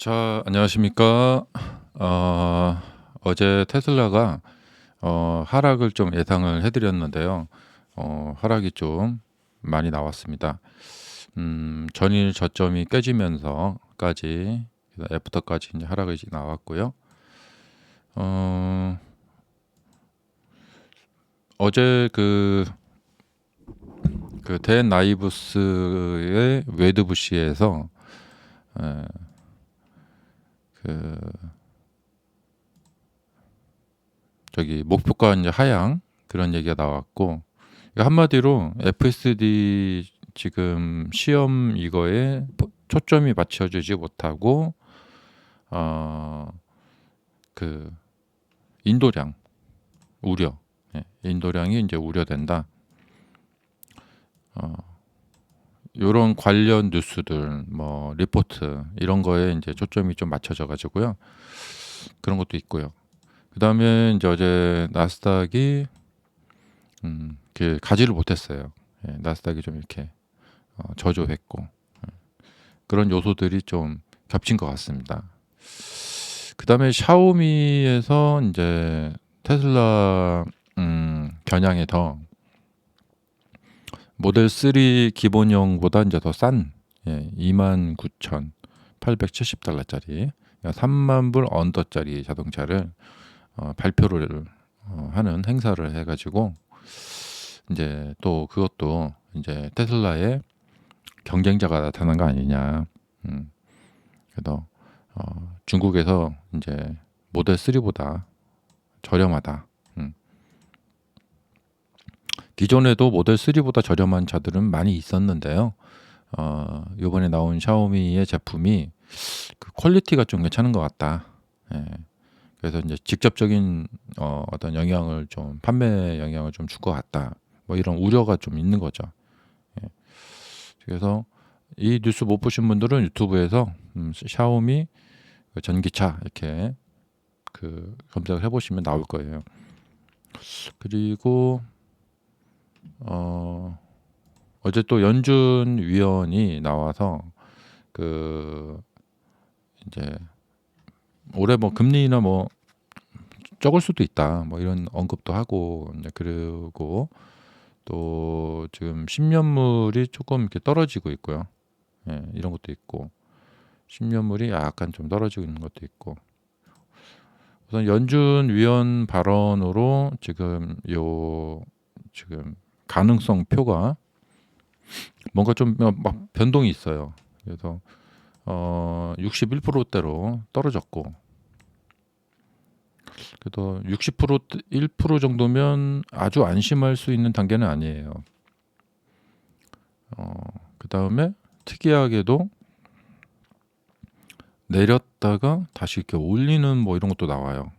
자, 안녕하십니까? 어, 어제 테슬라가 하락을 좀 예상을 해드렸는데요. 하락이 좀 많이 나왔습니다. 전일 저점이 깨지면서까지 애프터까지 이제 하락이 나왔고요. 어, 어제 댄 나이브스의 웨드부시에서 에, 그 저기 목표가 이제 하향 그런 얘기가 나왔고, 한마디로 FSD 지금 시험 이거에 초점이 맞춰지지 못하고 어, 그 인도량 우려, 인도량이 이제 우려된다. 어, 요런 관련 뉴스들, 뭐 리포트 이런 거에 이제 초점이 좀 맞춰져 가지고요. 그런 것도 있고요. 그다음에 이제 어제 나스닥이 가지를 못했어요. 나스닥이 좀 이렇게 저조했고, 그런 요소들이 좀 겹친 것 같습니다. 그다음에 샤오미에서 이제 테슬라 겨냥해서 모델 3 기본형보다 이제 더 싼 29,870달러짜리 3만 불 언더짜리 자동차를 발표를 하는 행사를 해가지고, 이제 또 그것도 이제 테슬라의 경쟁자가 나타난 거 아니냐. 그래서 중국에서 이제 모델 3보다 저렴하다. 기존에도 모델 3보다 저렴한 차들은 많이 있었는데요. 이번에 나온 샤오미의 제품이 그 퀄리티가 좀 괜찮은 것 같다. 예. 그래서 이제 직접적인 어떤 영향을 좀 판매 영향을 좀 줄 것 같다. 뭐 이런 우려가 좀 있는 거죠. 예. 그래서 이 뉴스 못 보신 분들은 유튜브에서 샤오미 그 전기차 이렇게 검색을 해보시면 나올 거예요. 그리고 어제 또 연준 위원이 나와서 이제 올해 뭐 금리나 뭐 적을 수도 있다 뭐 이런 언급도 하고, 이제 그리고 또 지금 10년물이 조금 이렇게 떨어지고 있고요. 이런 것도 있고, 10년물이 약간 좀 떨어지고 있는 것도 있고. 우선 연준 위원 발언으로 지금 가능성 표가 뭔가 좀 막 변동이 있어요. 그래서 61%대로 떨어졌고, 그래도 60% 1% 정도면 아주 안심할 수 있는 단계는 아니에요. 그 다음에 특이하게도 내렸다가 다시 이렇게 올리는 뭐 이런 것도 나와요.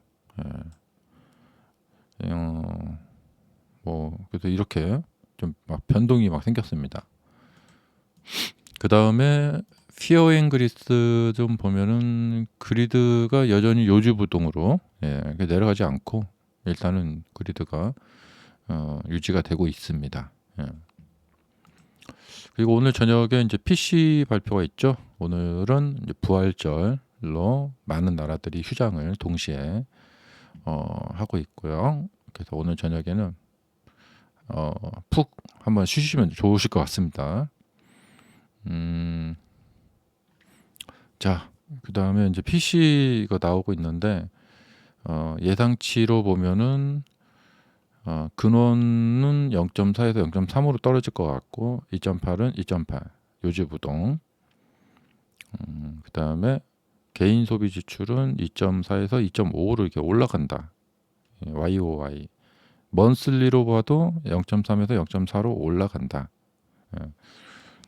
뭐 그래서 이렇게 좀 막 변동이 막 생겼습니다. 그 다음에 피어 앤 그리스 좀 보면은 그리드가 여전히 요지부동으로 내려가지 않고 일단은 그리드가 유지가 되고 있습니다. 그리고 오늘 저녁에 이제 PC 발표가 있죠. 오늘은 이제 부활절로 많은 나라들이 휴장을 동시에 하고 있고요. 그래서 오늘 저녁에는 푹 한번 쉬시면 좋으실 것 같습니다. 자, 그 다음에 이제 PC가 나오고 있는데, 예상치로 보면은 근원은 0.4에서 0.3으로 떨어질 것 같고, 2.8은 2.8 요지부동. 그 다음에 개인 소비 지출은 2.4에서 2.5로 이렇게 올라간다. YOY. 먼슬리로 봐도 0.3에서 0.4로 올라간다.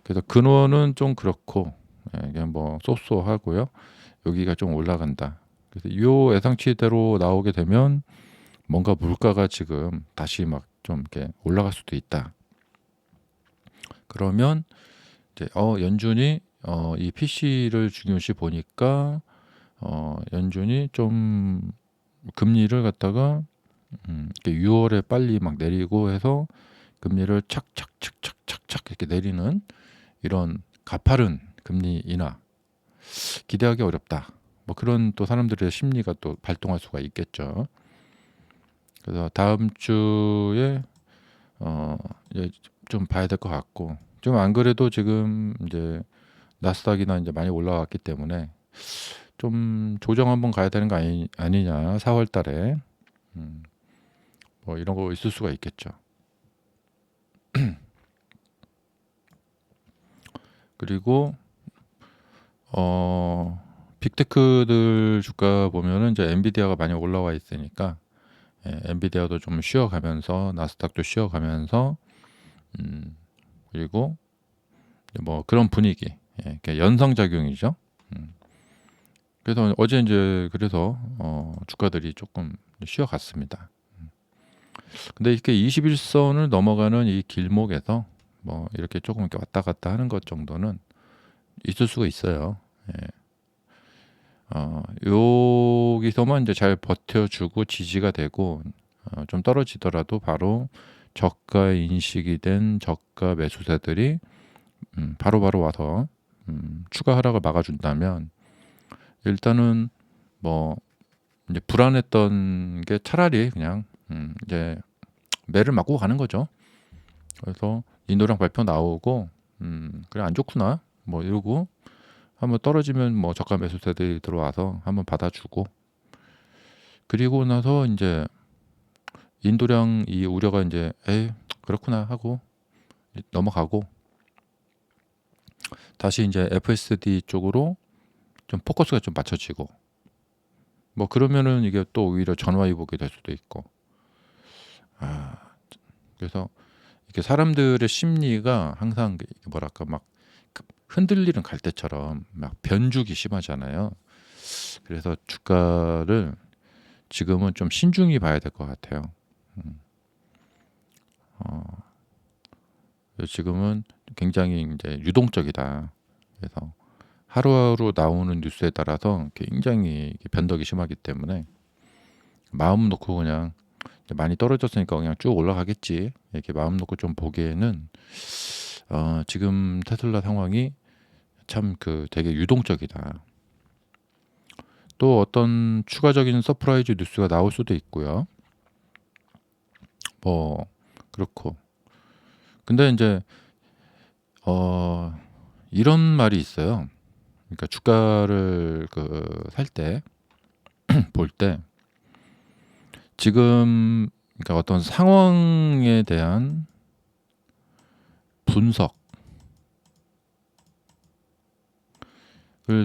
그래서 근원은 좀 그렇고, 그냥 뭐 쏘쏘하고요. 여기가 좀 올라간다. 그래서 이 예상치대로 나오게 되면 뭔가 물가가 지금 다시 막 좀 이렇게 올라갈 수도 있다. 그러면 이제 연준이 이 PC를 중요시 보니까 연준이 좀 금리를 갖다가 6월에 빨리 막 내리고 해서 금리를 착착착착착착 이렇게 내리는 이런 가파른 금리 인하, 기대하기 어렵다. 뭐 그런 또 사람들의 심리가 또 발동할 수가 있겠죠. 그래서 다음 주에 이제 좀 봐야 될 것 같고, 지금 안 그래도 지금 이제 나스닥이나 이제 많이 올라왔기 때문에 좀 조정 한번 가야 되는 거 아니냐, 4월 달에. 뭐 이런 거 있을 수가 있겠죠. 그리고 빅테크들 주가 보면은 이제 엔비디아가 많이 올라와 있으니까, 엔비디아도 좀 쉬어가면서 나스닥도 쉬어가면서, 그리고 뭐 그런 분위기, 연상작용이죠. 그래서 어제 이제 그래서 주가들이 조금 쉬어갔습니다. 근데 이렇게 21선을 넘어가는 이 길목에서 뭐 이렇게 조금 이렇게 왔다 갔다 하는 것 정도는 있을 수가 있어요. 여기서만 이제 잘 버텨주고 지지가 되고, 좀 떨어지더라도 바로 저가 인식이 된 저가 매수세들이 바로바로 와서 추가 하락을 막아준다면, 일단은 뭐 이제 불안했던 게 차라리 그냥 이제 매를 맞고 가는 거죠. 그래서 인도량 발표 나오고 그래 안 좋구나 뭐 이러고, 한번 떨어지면 뭐 저가 매수세들이 들어와서 한번 받아주고, 그리고 나서 이제 인도량 이 우려가 이제 에이 그렇구나 하고 넘어가고, 다시 이제 FSD 쪽으로 좀 포커스가 좀 맞춰지고, 뭐 그러면은 이게 또 오히려 전화위복이 될 수도 있고. 그래서 이렇게 사람들의 심리가 항상 뭐랄까 막 흔들리는 갈대처럼 막 변죽이 심하잖아요. 그래서 주가를 지금은 좀 신중히 봐야 될 것 같아요. 지금은 굉장히 이제 유동적이다. 그래서 하루하루 나오는 뉴스에 따라서 굉장히 변덕이 심하기 때문에 마음 놓고 그냥 많이 떨어졌으니까 그냥 쭉 올라가겠지 이렇게 마음 놓고 좀 보기에는 지금 테슬라 상황이 참 되게 유동적이다. 또 어떤 추가적인 서프라이즈 뉴스가 나올 수도 있고요. 뭐 그렇고. 근데 이제 이런 말이 있어요. 그러니까 주가를 살 때, 볼 때 지금 그러니까 어떤 상황에 대한 분석을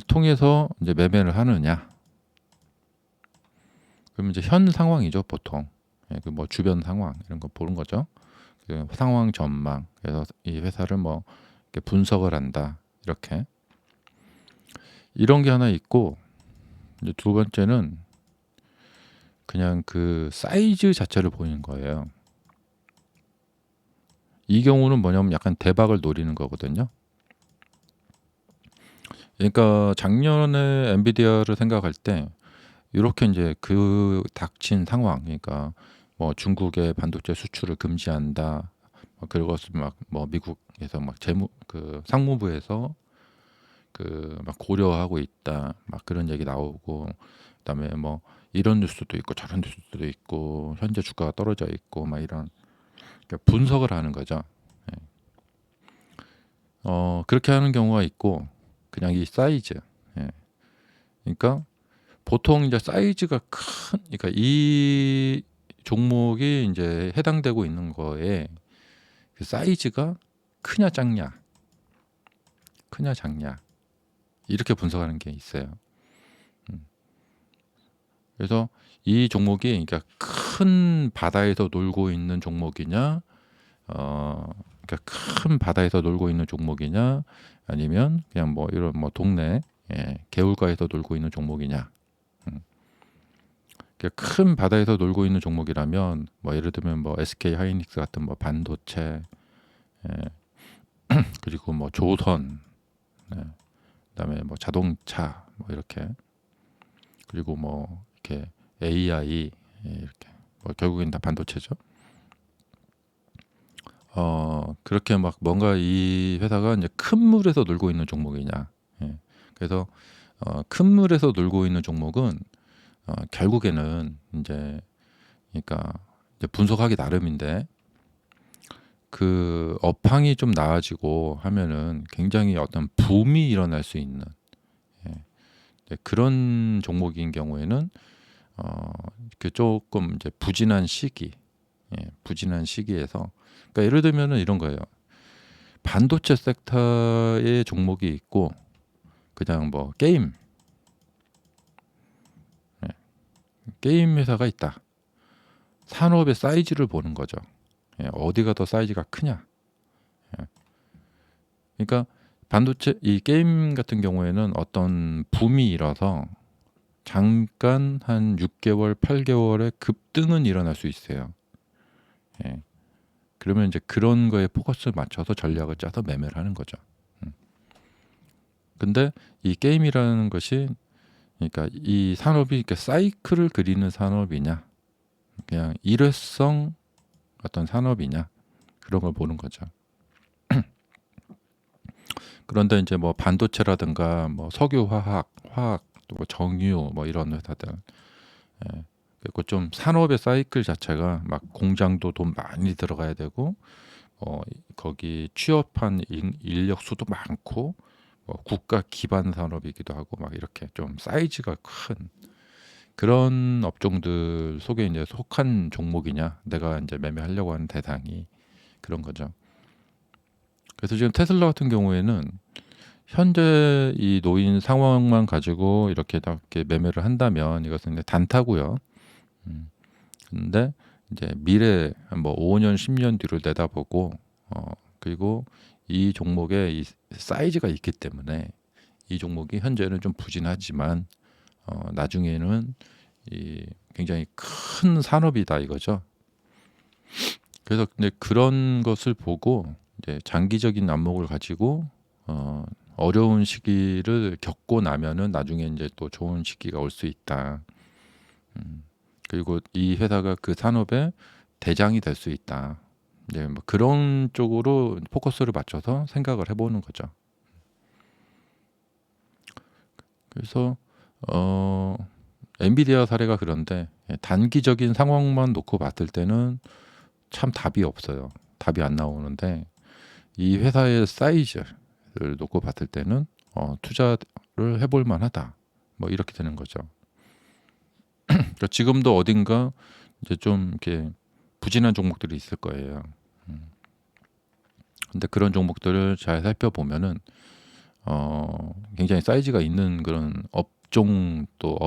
통해서 이제 매매를 하느냐. 그럼 이제 현 상황이죠, 보통. 뭐 주변 상황 이런 거 보는 거죠. 그 상황 전망. 그래서 이 회사를 뭐 이렇게 분석을 한다. 이렇게. 이런 게 하나 있고, 이제 두 번째는 그냥 그 사이즈 자체를 보는 거예요. 이 경우는 뭐냐면 약간 대박을 노리는 거거든요. 그러니까 작년에 엔비디아를 생각할 때 이렇게 이제 그 닥친 상황, 그러니까 뭐 중국의 반도체 수출을 금지한다, 그것을 막 뭐 미국에서 막 상무부에서 막 고려하고 있다, 막 그런 얘기 나오고, 그다음에 뭐 이런 뉴스도 있고 저런 뉴스도 있고 현재 주가가 떨어져 있고 막 이런, 그러니까 분석을 하는 거죠. 그렇게 하는 경우가 있고, 그냥 이 사이즈. 그러니까 보통 이제 사이즈가 그러니까 이 종목이 이제 해당되고 있는 거에 그 사이즈가 크냐 작냐, 크냐 작냐, 이렇게 분석하는 게 있어요. 그래서 이 종목이 그러니까 큰 바다에서 놀고 있는 종목이냐, 그러니까 큰 바다에서 놀고 있는 종목이냐, 아니면 그냥 뭐 이런 뭐 동네 개울가에서 놀고 있는 종목이냐. 큰 바다에서 놀고 있는 종목이라면 뭐 예를 들면 뭐 SK 하이닉스 같은 뭐 반도체, 그리고 뭐 조선, 그다음에 뭐 자동차 뭐 이렇게, 그리고 뭐 이렇게 AI, 이렇게 뭐 결국엔 다 반도체죠. 그렇게 막 뭔가 이 회사가 이제 큰 물에서 놀고 있는 종목이냐, 그래서 큰 물에서 놀고 있는 종목은 결국에는 이제 그러니까 이제 분석하기 나름인데 그 업황이 좀 나아지고 하면은 굉장히 어떤 붐이 일어날 수 있는 예, 이제 그런 종목인 경우에는 그 조금 이제 부진한 시기, 부진한 시기에서 그러니까 예를 들면은 이런 거예요. 반도체 섹터의 종목이 있고 그냥 뭐 게임 회사가 있다. 산업의 사이즈를 보는 거죠. 어디가 더 사이즈가 크냐. 그러니까 반도체 이 게임 같은 경우에는 어떤 붐이 일어서 잠깐 한 6개월, 8개월의 급등은 일어날 수 있어요. 예. 그러면 이제 그런 거에 포커스를 맞춰서 전략을 짜서 매매를 하는 거죠. 근데 이 게임이라는 것이 그러니까 이 산업이 이렇게 사이클을 그리는 산업이냐, 그냥 일회성 어떤 산업이냐 그런 걸 보는 거죠. 그런데 이제 뭐 반도체라든가 뭐 석유화학, 화학, 또 뭐 정유 뭐 이런 회사들, 그리고 좀 산업의 사이클 자체가 막 공장도 돈 많이 들어가야 되고, 거기 취업한 인력 수도 많고, 국가 기반 산업이기도 하고 막 이렇게 좀 사이즈가 큰 그런 업종들 속에 이제 속한 종목이냐, 내가 이제 매매하려고 하는 대상이 그런 거죠. 그래서 지금 테슬라 같은 경우에는 현재 이 놓인 상황만 가지고 이렇게 매매를 한다면 이것은 이제 단타고요. 음, 근데 이제 미래 뭐 5년, 10년 뒤를 내다보고 그리고 이 종목의 이 사이즈가 있기 때문에 이 종목이 현재는 좀 부진하지만 나중에는 이 굉장히 큰 산업이다 이거죠. 그래서 근데 그런 것을 보고 이제 장기적인 안목을 가지고 어려운 시기를 겪고 나면은 나중에 이제 또 좋은 시기가 올 수 있다. 그리고 이 회사가 그 산업의 대장이 될 수 있다. 이제 뭐 그런 쪽으로 포커스를 맞춰서 생각을 해보는 거죠. 그래서 엔비디아 사례가 그런데 단기적인 상황만 놓고 봤을 때는 참 답이 없어요. 답이 안 나오는데 이 회사의 사이즈를 놓고 봤을 때는 투자를 해볼 만하다. 뭐 이렇게 되는 거죠. 그러니까 지금도 어딘가 이제 좀 이렇게 부진한 종목들이 있을 거예요. 근데 그런 종목들을 잘 살펴보면은 굉장히 사이즈가 있는 그런 업종 또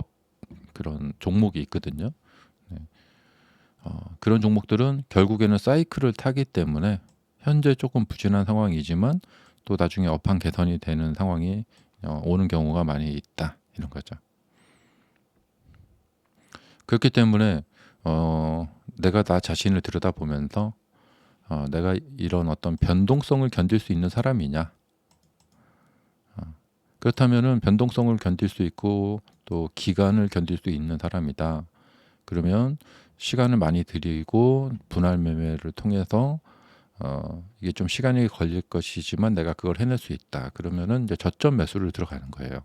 그런 종목이 있거든요. 네. 그런 종목들은 결국에는 사이클을 타기 때문에 현재 조금 부진한 상황이지만 또 나중에 업황 개선이 되는 상황이 오는 경우가 많이 있다 이런 거죠. 그렇기 때문에 내가 나 자신을 들여다보면서 내가 이런 어떤 변동성을 견딜 수 있는 사람이냐. 그렇다면은 변동성을 견딜 수 있고 또 기간을 견딜 수 있는 사람이다. 그러면 시간을 많이 들이고 분할 매매를 통해서 이게 좀 시간이 걸릴 것이지만 내가 그걸 해낼 수 있다. 그러면은 이제 저점 매수를 들어가는 거예요.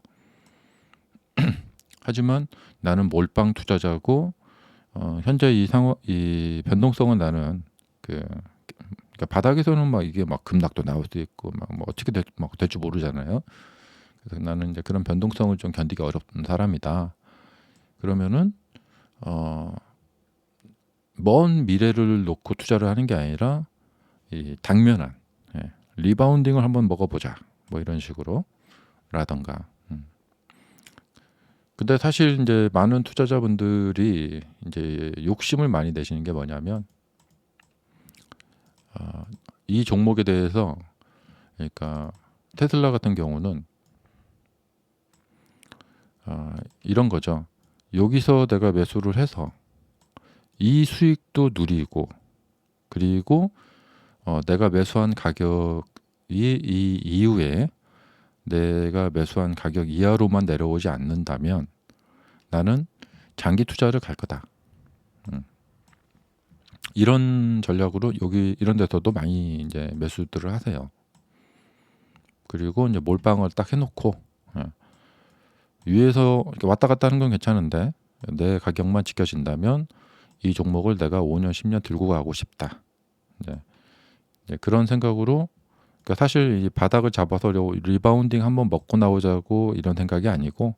하지만 나는 몰빵 투자자고 현재 이 변동성은 나는 그러니까 바닥에서는 막 이게 막 급락도 나올 수 있고 막 뭐 어떻게 될지 모르잖아요. 그래서 나는 이제 그런 변동성을 좀 견디기 어렵은 사람이다. 그러면은 먼 미래를 놓고 투자를 하는 게 아니라 이 당면한 리바운딩을 한번 먹어보자. 뭐 이런 식으로 라던가. 근데 사실 이제 많은 투자자분들이 이제 욕심을 많이 내시는 게 뭐냐면 이 종목에 대해서 그러니까 테슬라 같은 경우는 이런 거죠. 여기서 내가 매수를 해서 이 수익도 누리고 그리고 내가 매수한 가격이 이 이후에 내가 매수한 가격 이하로만 내려오지 않는다면 나는 장기 투자를 갈 거다. 이런 전략으로 여기 이런 데서도 많이 이제 매수들을 하세요. 그리고 이제 몰빵을 딱 해놓고 위에서 이렇게 왔다 갔다 하는 건 괜찮은데 내 가격만 지켜진다면 이 종목을 내가 5년, 10년 들고 가고 싶다. 이제 그런 생각으로 그러니까 사실 이 바닥을 잡아서 리바운딩 한번 먹고 나오자고 이런 생각이 아니고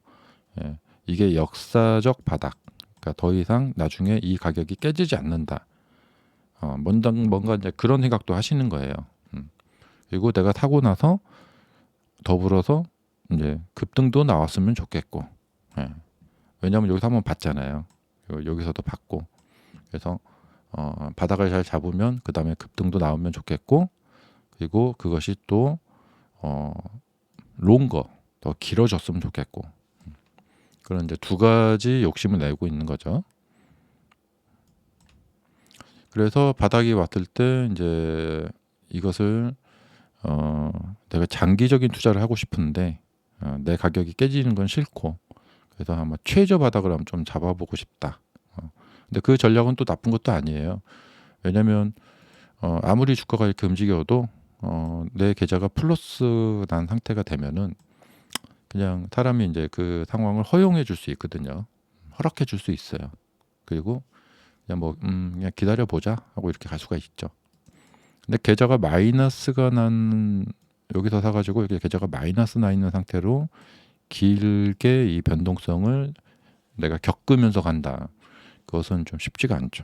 예, 이게 역사적 바닥. 그러니까 더 이상 나중에 이 가격이 깨지지 않는다. 뭔가 이제 그런 생각도 하시는 거예요. 그리고 내가 사고 나서 더불어서 이제 급등도 나왔으면 좋겠고, 예. 왜냐하면 여기서 한번 봤잖아요. 여기서도 봤고, 그래서 바닥을 잘 잡으면 그 다음에 급등도 나오면 좋겠고, 그리고 그것이 또 롱거 더 길어졌으면 좋겠고, 그런 이제 두 가지 욕심을 내고 있는 거죠. 그래서 바닥이 왔을 때 이제 이것을 내가 장기적인 투자를 하고 싶은데 내 가격이 깨지는 건 싫고 그래서 한번 최저 바닥을 한번 좀 잡아보고 싶다. 근데 그 전략은 또 나쁜 것도 아니에요. 왜냐하면 아무리 주가가 이렇게 움직여도 내 계좌가 플러스 난 상태가 되면은 그냥 사람이 이제 그 상황을 허용해 줄 수 있거든요. 허락해 줄 수 있어요. 그리고 그냥 뭐 그냥 기다려 보자 하고 이렇게 갈 수가 있죠. 근데 계좌가 마이너스가 난 여기서 사가지고 이렇게 계좌가 마이너스 나 있는 상태로 길게 이 변동성을 내가 겪으면서 간다. 그것은 좀 쉽지가 않죠.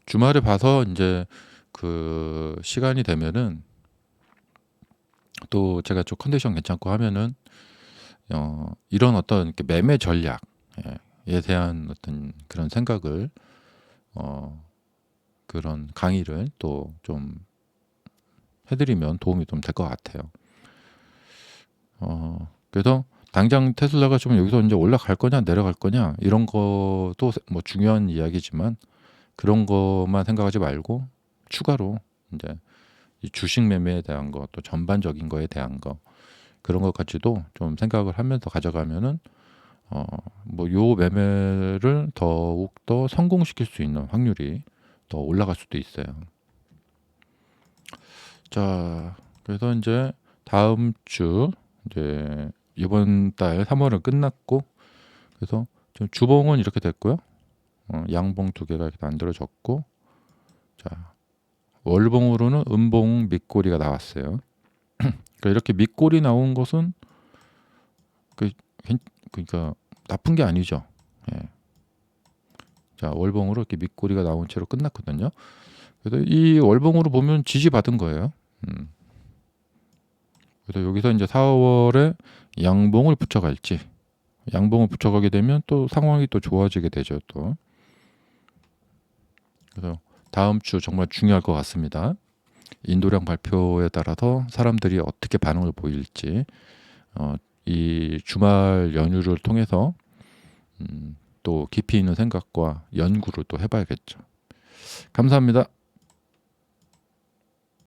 주말에 봐서 이제 그 시간이 되면은 또 제가 좀 컨디션 괜찮고 하면은 이런 어떤 이렇게 매매 전략에 대한 어떤 그런 생각을 그런 강의를 또 좀 해드리면 도움이 좀 될 것 같아요. 그래서 당장 테슬라가 좀 여기서 이제 올라갈 거냐 내려갈 거냐 이런 것도 뭐 중요한 이야기지만 그런 것만 생각하지 말고 추가로 이제 이 주식 매매에 대한 거 또 전반적인 거에 대한 거 그런 것까지도 좀 생각을 하면서 가져가면은 뭐 요 매매를 더욱 더 성공시킬 수 있는 확률이 더 올라갈 수도 있어요. 자, 그래서 이제 다음 주 이제 이번 달 3월은 끝났고 그래서 지금 주봉은 이렇게 됐고요. 양봉 두 개가 이렇게 만들어졌고 자 월봉으로는 음봉 밑꼬리가 나왔어요. 그러니까 이렇게 밑꼬리 나온 것은 그러니까 나쁜 게 아니죠. 예. 자 월봉으로 이렇게 밑꼬리가 나온 채로 끝났거든요. 그래서 이 월봉으로 보면 지지받은 거예요. 그래서 여기서 이제 4월에 양봉을 붙여갈지 양봉을 붙여가게 되면 또 상황이 또 좋아지게 되죠. 또 그래서 다음 주 정말 중요할 것 같습니다. 인도량 발표에 따라서 사람들이 어떻게 반응을 보일지 이 주말 연휴를 통해서 또 깊이 있는 생각과 연구를 또 해봐야겠죠. 감사합니다.